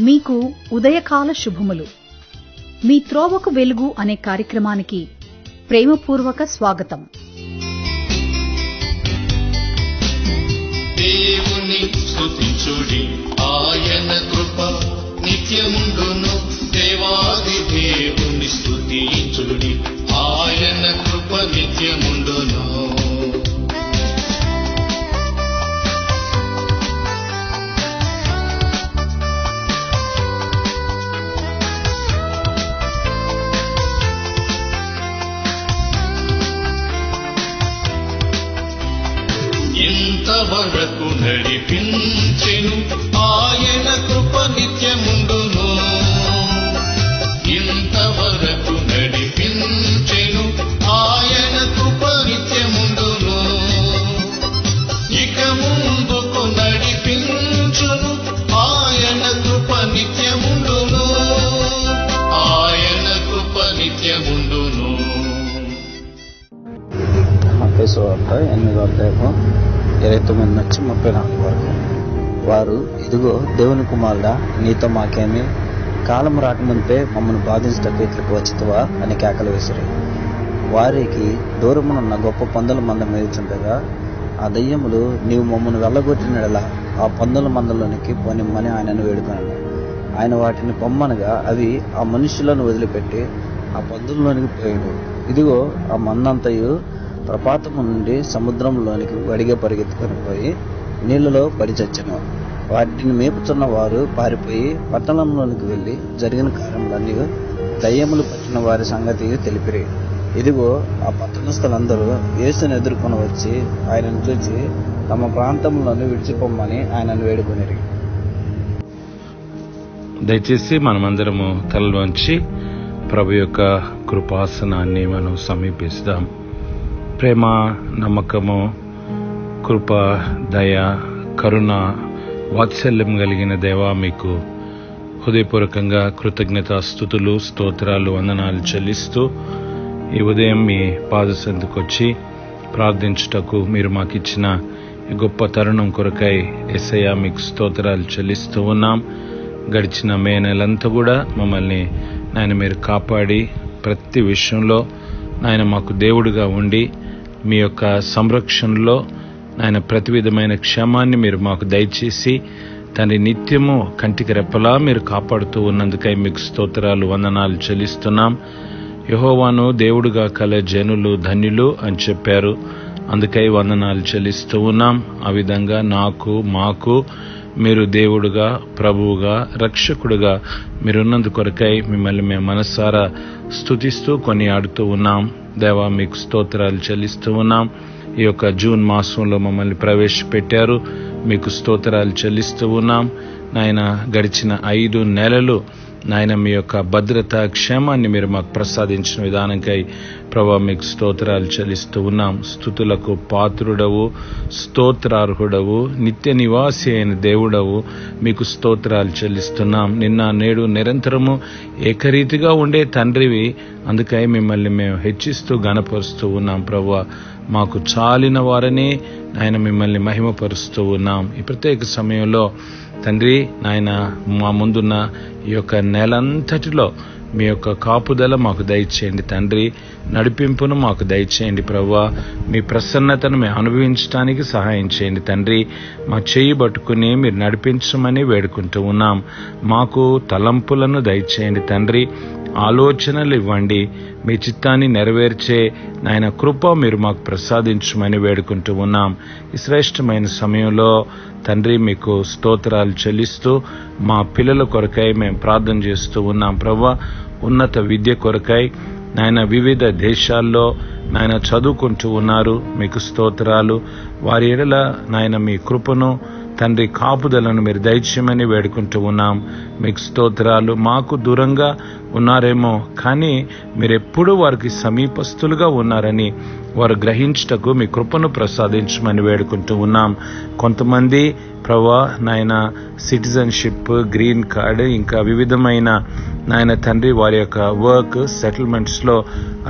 మీకు ఉదయకాల శుభములు. మీ త్రోవకు వెలుగు అనే కార్యక్రమానికి ప్రేమపూర్వక స్వాగతం. దేవుని స్తుతించుడి, ఆయన కృప నిత్యముండును. దేవాది దేవుని స్తుతించుడి, ఆయన కృప నిత్యముండును. ఇంతవరకు నడిపించెను, ఆయన కృప నిత్యముండును. ఇంతవరకు నడిపించెను, ఆయన కృప నిత్యముండును. ఇక ముందుకు నడిపించును, ఆయన కృప నిత్యముండును. ఆయన కృప నిత్యముండును. మత్తయి సువార్త 8వ అధ్యాయం 29 నుంచి 34 వరకు. వారు, ఇదిగో దేవుని కుమారుడా, నీతో మాకేమి, కాలం రాకముందే మమ్మల్ని బాధించటకు ఇక్కడికి వచ్చితవా అని కేకలు వేసిరి. వారికి దూరమునున్న గొప్ప పందుల మంద మేలుచుండగా ఆ దయ్యములు, నీవు మమ్మల్ని వెళ్ళగొట్టినలా ఆ పందుల మందలోనికి పోనిమ్మని ఆయనను వేడుకొనెను. ఆయన వాటిని పొమ్మనగా అవి ఆ మనుషులను వదిలిపెట్టి ఆ పందుల్లోనికి పోయాడు. ఇదిగో ఆ మందంతయు ప్రపాతము నుండి సముద్రంలోనికి వడిగా పరిగెత్తుకొని పోయి నీళ్లలో పడి చచ్చెను. వాటిని మేపుతున్న వారు పారిపోయి పట్టణంలోనికి వెళ్లి జరిగిన కార్యములన్నీ దయ్యములు పట్టిన వారి సంగతి తెలిపిరి. ఇదిగో ఆ పట్టణస్థులందరూ యేసును ఎదుర్కొని వచ్చి ఆయనను చూచి తమ ప్రాంతంలోని విడిచిపోమ్మని ఆయనను వేడుకొనిరి. దయచేసి మనమందరము తలలోంచి ప్రభు యొక్క కృపాసనాన్ని మనం సమీపిస్తాం. ప్రేమ, నమ్మకము, కృప, దయ, కరుణ, వాత్సల్యం కలిగిన దేవా, మీకు హృదయపూర్వకంగా కృతజ్ఞతాస్తుతులు, స్తోత్రాలు, వందనాలు చెల్లిస్తూ ఈ ఉదయం మీ పాదసందుకొచ్చి ప్రార్థించుటకు మీరు మాకిచ్చిన గొప్ప తరుణం కొరకై యేసయ్యా మీకు స్తోత్రాలు చెల్లిస్తూ ఉన్నాం. గడిచిన మే నెలంతా కూడా మమ్మల్ని నాయన మీరు కాపాడి ప్రతి విషయంలో నాయన మాకు దేవుడిగా ఉండి మీ యొక్క సంరక్షణలో నాయన ప్రతి విధమైన క్షేమాన్ని మీరు మాకు దయచేసి తండ్రి నిత్యము కంటికి రెప్పలా మీరు కాపాడుతూ ఉన్నందుకై మీకు స్తోత్రాలు, వందనాలు చెల్లిస్తున్నాం. యెహోవాను దేవుడుగా కల జనులు ధన్యులు అని చెప్పారు. అందుకై వందనాలు చెల్లిస్తూ ఉన్నాం. ఆ విధంగా మాకు మీరు దేవుడుగా, ప్రభువుగా, రక్షకుడుగా మీరున్నందు కొరకై మిమ్మల్ని మేము మనసారా స్తుతిస్తూ కొనియాడుతూ ఉన్నాం. దేవా, మీకు స్తోత్రాలు చెల్లిస్తూ ఉన్నాం. ఈ యొక్క జూన్ మాసంలో మమ్మల్ని ప్రవేశపెట్టారు, మీకు స్తోత్రాలు చెల్లిస్తూ ఉన్నాం. నాయన గడిచిన 5 నెలలు నాయన మీ యొక్క భద్రత, క్షేమాన్ని మీరు మాకు ప్రసాదించిన విధానంకై ప్రభా మీకు స్తోత్రాలు చెల్లిస్తూ ఉన్నాం. స్తుతులకు పాత్రుడవు, స్తోత్రార్హుడవు, నిత్య నివాసి అయిన దేవుడవు, మీకు స్తోత్రాలు చెల్లిస్తున్నాం. నిన్న నేడు నిరంతరము ఏకరీతిగా ఉండే తండ్రివి, అందుకై మిమ్మల్ని మేము హెచ్చిస్తూ గణపరుస్తూ ఉన్నాం. ప్రభువా, మాకు చాలిన వారనే నాయన మిమ్మల్ని మహిమపరుస్తూ ఉన్నాం. ఈ ప్రత్యేక సమయంలో తండ్రి నాయన మా ముందున్న ఈ యొక్క నెలంతటిలో మీ యొక్క కాపుదల మాకు దయచేయండి తండ్రి. నడిపింపును మాకు దయచేయండి ప్రభువా. మీ ప్రసన్నతను మేము అనుభవించడానికి సహాయం చేయండి తండ్రి. మా చేయి పట్టుకుని మీరు నడిపించమని వేడుకుంటూ ఉన్నాం. మాకు తలంపులను దయచేయండి తండ్రి. ఆలోచనలు ఇవ్వండి. మీ చిత్తాన్ని నెరవేర్చే నాయన కృప మీరు మాకు ప్రసాదించమని వేడుకుంటూ ఉన్నాం. ఈ శ్రేష్టమైన సమయంలో తండ్రి మీకు స్తోత్రాలు చెల్లిస్తూ మా పిల్లల కొరకై మేము ప్రార్థన చేస్తూ ఉన్నాం. ప్రభువా, ఉన్నత విద్య కొరకై నాయన వివిధ దేశాల్లో నాయన చదువుకుంటూ ఉన్నారు. మీకు స్తోత్రాలు. వారి ఎడల నాయన మీ కృపను తండ్రి కాపుదలను మీరు దయచేయమని వేడుకుంటూ ఉన్నాం. మీకు స్తోత్రాలు. మాకు దూరంగా ఉన్నారేమో కానీ మీరెప్పుడూ వారికి సమీపస్తులుగా ఉన్నారని వారు గ్రహించుటకు మీ కృపను ప్రసాదించమని వేడుకుంటూ ఉన్నాం. కొంతమంది ప్రభువా నాయన సిటిజన్షిప్, గ్రీన్ కార్డు, ఇంకా వివిధమైన నాయన తండ్రి వారి యొక్క వర్క్ సెటిల్మెంట్స్లో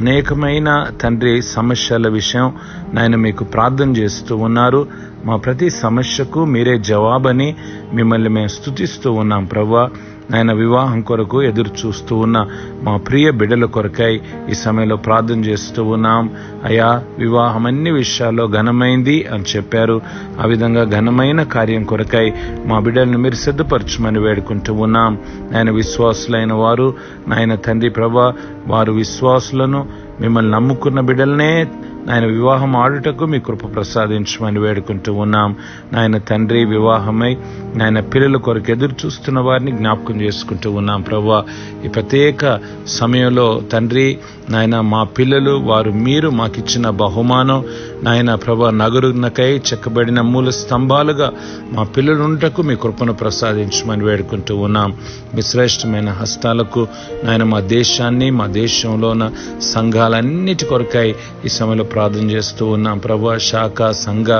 అనేకమైన తండ్రి సమస్యల విషయం నాయన మీకు ప్రార్థన చేస్తూ ఉన్నారు. మా ప్రతి సమస్యకు మీరే జవాబని మిమ్మల్ని మేము స్తుతిస్తూ ఉన్నాం ప్రభువా. నాయన వివాహం కొరకు ఎదురు చూస్తూ ఉన్న మా ప్రియ బిడ్డల కొరకై ఈ సమయంలో ప్రార్థన చేస్తూ ఉన్నాం. అయ్యా, వివాహం అన్ని విషయాల్లో ఘనమైంది అని చెప్పారు. ఆ విధంగా ఘనమైన కార్యం కొరకై మా బిడ్డలను మీరు సిద్ధపరచమని వేడుకుంటూ ఉన్నాం. నాయన విశ్వాసులైన వారు, నాయన తండ్రి ప్రభా, వారు విశ్వాసులను మిమ్మల్ని నమ్ముకున్న బిడ్డలనే నాయన వివాహం ఆడుటకు మీ కృప ప్రసాదించమని వేడుకుంటూ ఉన్నాం. నాయన తండ్రి, వివాహమై నాయన పిల్లల కొరకు ఎదురు చూస్తున్న వారిని జ్ఞాపకం చేసుకుంటూ ఉన్నాం ప్రభువా. ఈ ప్రత్యేక సమయంలో తండ్రి నాయన మా పిల్లలు వారు మీరు మాకిచ్చిన బహుమానం నాయన ప్రభా, నగరునకై చెక్కబడిన మూల స్తంభాలుగా మా పిల్లలు ఉండటకు మీ కృపను ప్రసాదించమని వేడుకుంటూ ఉన్నాం. మీ శ్రేష్టమైన హస్తాలకు నాయన మా దేశాన్ని, మా దేశంలో ఉన్న సంఘాలన్నిటి కొరకై ఈ సమయంలో ప్రార్థన చేస్తూ ఉన్నాం ప్రభా. శాఖ సంఘ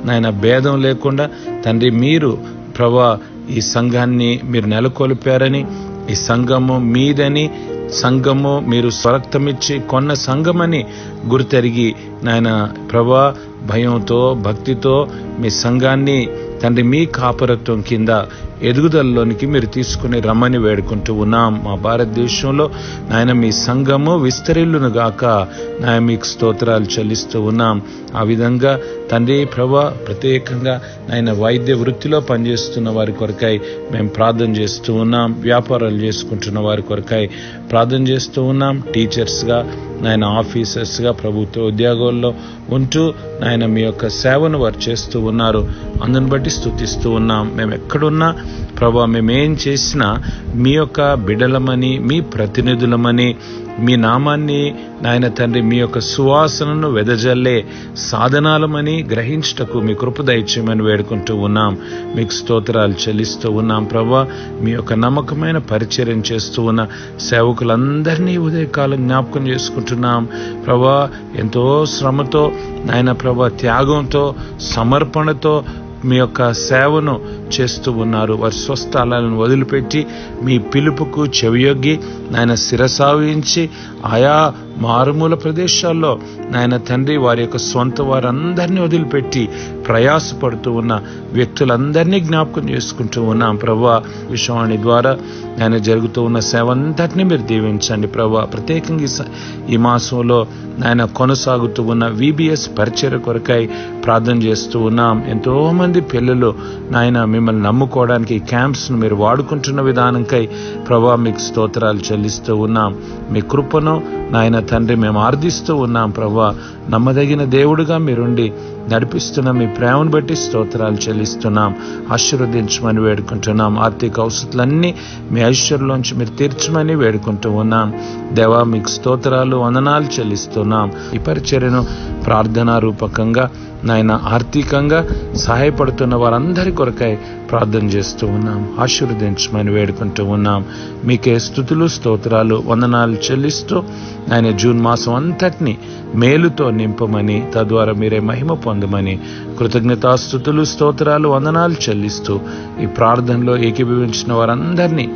నాయన భేదం లేకుండా తండ్రి మీరు ప్రభా ఈ సంఘాన్ని మీరు నెలకొల్పారని, ఈ సంఘము మీదని, సంఘము మీరు స్వరక్తమిచ్చి కొన్న సంఘమని గుర్తెరిగి నాయన ప్రభా భయంతో భక్తితో మీ సంఘాన్ని తండ్రి మీ కాపరత్వం కింద ఎదుగుదలలోనికి మీరు తీసుకుని రమ్మని వేడుకుంటూ ఉన్నాం. మా భారతదేశంలో నాయన మీ సంఘము విస్తరిల్లును గాక నాయన మీకు స్తోత్రాలు చెల్లిస్తూ ఉన్నాం. ఆ విధంగా తండ్రి ప్రభా ప్రత్యేకంగా నాయన వైద్య వృత్తిలో పనిచేస్తున్న వారి కొరకై మేము ప్రార్థన చేస్తూ ఉన్నాం. వ్యాపారాలు చేసుకుంటున్న వారి కొరకై ప్రార్థన చేస్తూ ఉన్నాం. టీచర్స్గా నాయన ఆఫీసర్స్గా ప్రభుత్వ ఉద్యోగాల్లో ఉంటూ నాయన మీ యొక్క సేవను వారు చేస్తూ ఉన్నారు. అందుని బట్టి స్తుతిస్తూ ఉన్నాం. మేము ఎక్కడున్నా ప్రభా, మేమేం చేసినా మీ యొక్క బిడ్డలమని, మీ ప్రతినిధులమని, మీ నామాన్ని నాయన తండ్రి మీ యొక్క సువాసనను వెదజల్లే సాధనాలమని గ్రహించటకు మీ కృప దయచేయమని వేడుకుంటూ ఉన్నాం. మీకు స్తోత్రాలు చెల్లిస్తూ ఉన్నాం ప్రభా. మీ యొక్క నమ్మకమైన పరిచర్యం చేస్తూ ఉన్న సేవకులందరినీ ఉదయకాలం జ్ఞాపకం చేసుకుంటున్నాం ప్రభా. ఎంతో శ్రమతో నాయన ప్రభా, త్యాగంతో, సమర్పణతో మీ యొక్క సేవను చేస్తూ ఉన్నారు. వారి స్వస్థలాలను వదిలిపెట్టి మీ పిలుపుకు చెవియొగ్గి నాయన శిరసావించి ఆయా మారుమూల ప్రదేశాల్లో నాయన తండ్రి వారి యొక్క సొంత వారందరినీ వదిలిపెట్టి ప్రయాసపడుతూ ఉన్న వ్యక్తులందరినీ జ్ఞాపకం చేసుకుంటూ ఉన్నాం ప్రభా. విశ్వాణి ద్వారా ఆయన జరుగుతూ ఉన్న సేవ అంతటినీ మీరు దీవించండి ప్రభా. ప్రత్యేకంగా ఈ మాసంలో ఆయన కొనసాగుతూ ఉన్న VBS పరిచర్య కొరకై ప్రార్థన చేస్తూ ఉన్నాం. ఎంతో మంది పిల్లలు నాయన మిమ్మల్ని నమ్ముకోవడానికి క్యాంప్స్ను మీరు వాడుకుంటున్న విధానంకై ప్రభా మీకు స్తోత్రాలు చెల్లిస్తూ ఉన్నాం. మీ కృపను నాయన తండ్రి మేము ఆర్దిస్తూ ఉన్నాం ప్రభా. నమ్మదగిన దేవుడుగా మీరుండి నడిపిస్తున్న మీ ప్రేమను బట్టి స్తోత్రాలు చెల్లిస్తున్నాం. ఆశీర్వదించమని వేడుకుంటున్నాం. ఆర్థిక అవసరాలన్నీ మీ ఐశ్వర్యంలోంచి మీరు తీర్చమని వేడుకుంటూ ఉన్నాం దేవా. మీకు స్తోత్రాలు, వందనాలు చెల్లిస్తున్నాం. ఈ పరిచర్యను ప్రార్థనా రూపకంగా నాయన ఆర్థికంగా సహాయపడుతున్న వారందరి కొరకై ప్రార్థన చేస్తూ ఉన్నాం. ఆశీర్వదించమని వేడుకుంటూ ఉన్నాం. మీకే స్తుతులు, స్తోత్రాలు, వందనాలు చెల్లిస్తూ ఆయన జూన్ మాసం అంతటిని మేలుతో నింపమని, తద్వారా మీరే మహిమ పొందమని కృతజ్ఞతాస్తుతులు, స్తోత్రాలు, వందనాలు చెల్లిస్తూ ఈ ప్రార్థనలో ఏకీభవించిన వారందరినీ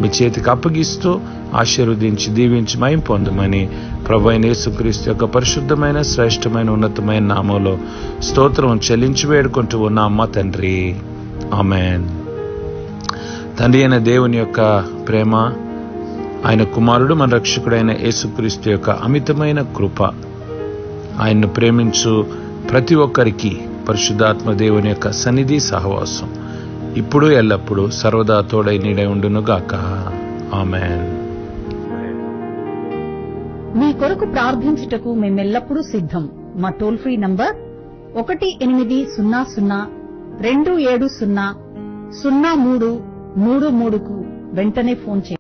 మీ చేతికి అప్పగిస్తూ ఆశీర్వదించి దీవించి మహిమ పొందమని ప్రభువైన యేసుక్రీస్తు యొక్క పరిశుద్ధమైన శ్రేష్టమైన ఉన్నతమైన నామంలో స్తోత్రం చెల్లించి వేడుకుంటూ ఉన్నాం మా తండ్రి. ఆమేన్. తండ్రి అయిన దేవుని యొక్క ప్రేమ, ఆయన కుమారుడు మన రక్షకుడైన యేసుక్రీస్తు యొక్క అమితమైన కృప, ఆయన్ను ప్రేమించు ప్రతి ఒక్కరికి పరిశుద్ధాత్మ దేవుని యొక్క సన్నిధి సహవాసం ఇప్పుడు ఎల్లప్పుడూ సర్వదా తోడై నీడై ఉండును గాక. ఆమేన్. మీ కొరకు ప్రార్థించుటకు మేమెల్లప్పుడూ సిద్ధం. మా టోల్ ఫ్రీ నంబర్ 1800-270-0333కు వెంటనే ఫోన్ చేయండి.